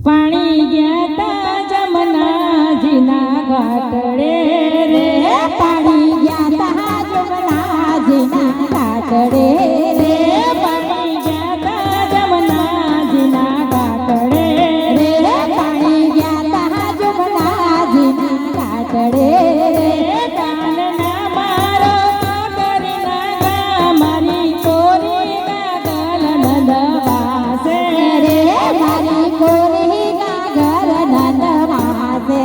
પાણી ગયા તા જમનાજીના ઘાટડે રે, પાણી ગયા તા જમનાજીના ઘાટડે રે, પાણી ગયા તા જમનાજીના ઘાટડે રે, પાણી ગયા તા જમનાજીના ઘાટડે રે, કાનના મારો કોટરીના ગા મારી કોરીના ગલ નંદવાસે રે, મારી કોરી ગાગર નંદવાસે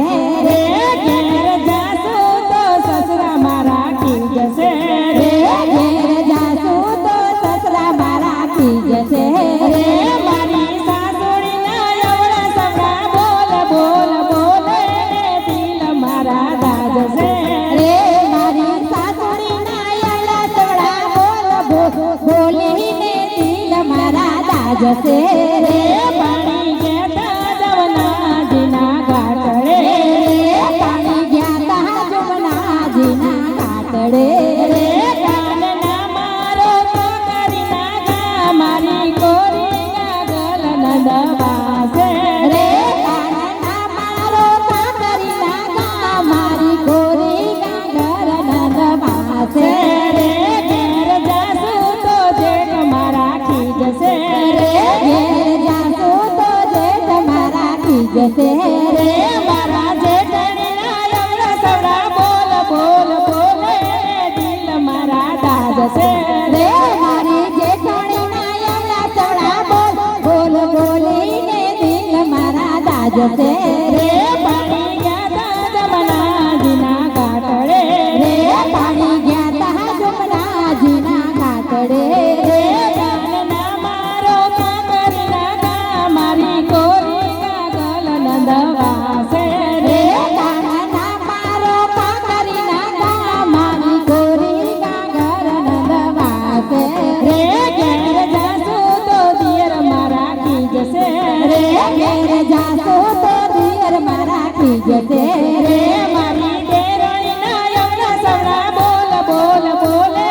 રે, ઘેર જાસુ તો સસરા મારા કી જશે રે, ઘેર જાસુ તો સસરા મારા કી જશે રે, મારી સાસુડીના એવડા સવડા બોલ બોલ બોલે દિલ મારા દાજશે રે, મારી સાસુડીના એવડા સવડા બોલ બોલ બોલીને દિલ મારા દાજશે રે, પાણી ગયા જવનાજીના ઘાટડે પાણી ગયા તા જમનાજીના ઘાટડે રે, કાનના મારો કોટરીના ગા મારી કોરીના ગલ નંદવાસે રે, કાનના મારો કાકરીના ગા મારી કોરી ગાગર નંદવાસે રે, ઘેર જાસુ તો જેઠ મારા કી જશે રે, ઘેર જાસુ તો જેઠ મારા કી જશે રે, મારા જેઠણીના એવડા સવડા બોલ બોલ બોલે દિલ મારા દાજશે રે, મારી જેઠાણીના એવડા સવડા બોલ બોલ બોલીને દિલ મારા દાજશે રે, પાણી ગયા જમનાજીના ઘાટડે રે, પાણી ગયા તા જમનાજીના ઘાટડે રે, કાનના મારો કાકરીના ગા મારી કોરીના ગલ નંદવાસે રે, કાનના મારો કાકરીના ગા મારી કોરી ગાગર નંદવાસે રે, ઘેર જાસુ તો દિયર મારા કી જશે રે, ઘેર જાસુ તો દિયર મારા કી જશે રે, મારી દેરાણીના એવડા સવડા બોલ બોલ બોલે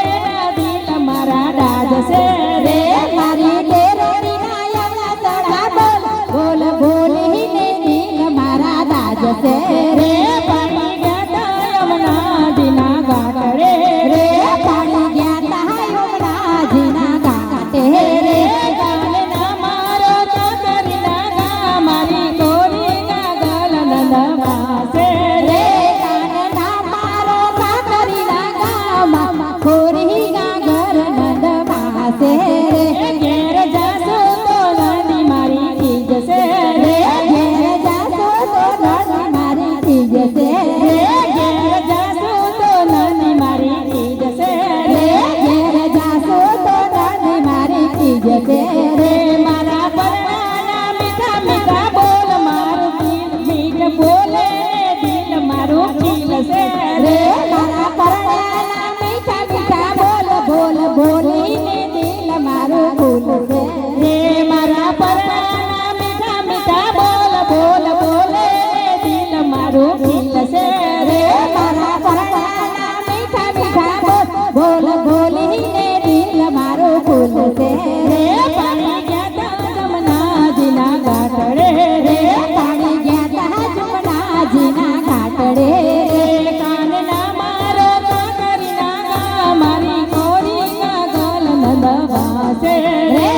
દિલ મારા દાજશે રે, મારી દેરોણીના એવડા સવડા બોલ બોલ બોલીને દિલ મારા દાજશે રે, પાણી ગયા યમુનાજીના ઘાટડે રે, પાણી ગયા તા યમુનાજીના ઘાટે રે, કાનના મારો કાકરીના ગા મારી કોરીના ગલ નંદવાસે રે, કાનના મારો કાકરીના ગામાં ખોરી ગાગર નંદવાસે રે, ઘેર જાસુ તો નદી મારી કી જશે રે, ઘેર જાસુ તો નદી મારી કી જશે રે, ઘેર જાસુ તો નદી મારી કી જશે રે, ઘેર જાસુ તો નદી મારી કી જશે રે, મારા પરણાના મીઠા મીઠા બોલ મારું દિલ મીઠ બોલે દિલ મારું ખીલશે રે, મારા પરણાના મીઠા મીઠા બોલ બોલ બોલીને દિલ મારું ખુલશે રે, મારા પરણાના મીઠા મીઠા બોલ બોલ બોલે દિલ મારું ખીલશે રે, મારા પરણાના મીઠા મીઠા બોલ બોલ બોલીને દિલ મારું ખુલશે રે, પાણી ગયા જમનાજીના ઘાટડે રે, પાણી ગયા તા જમનાજીના ઘાટડે રે, કાનના મારો કાકરીના ગા મારી કોરીના ગલ નંદવાસે રે,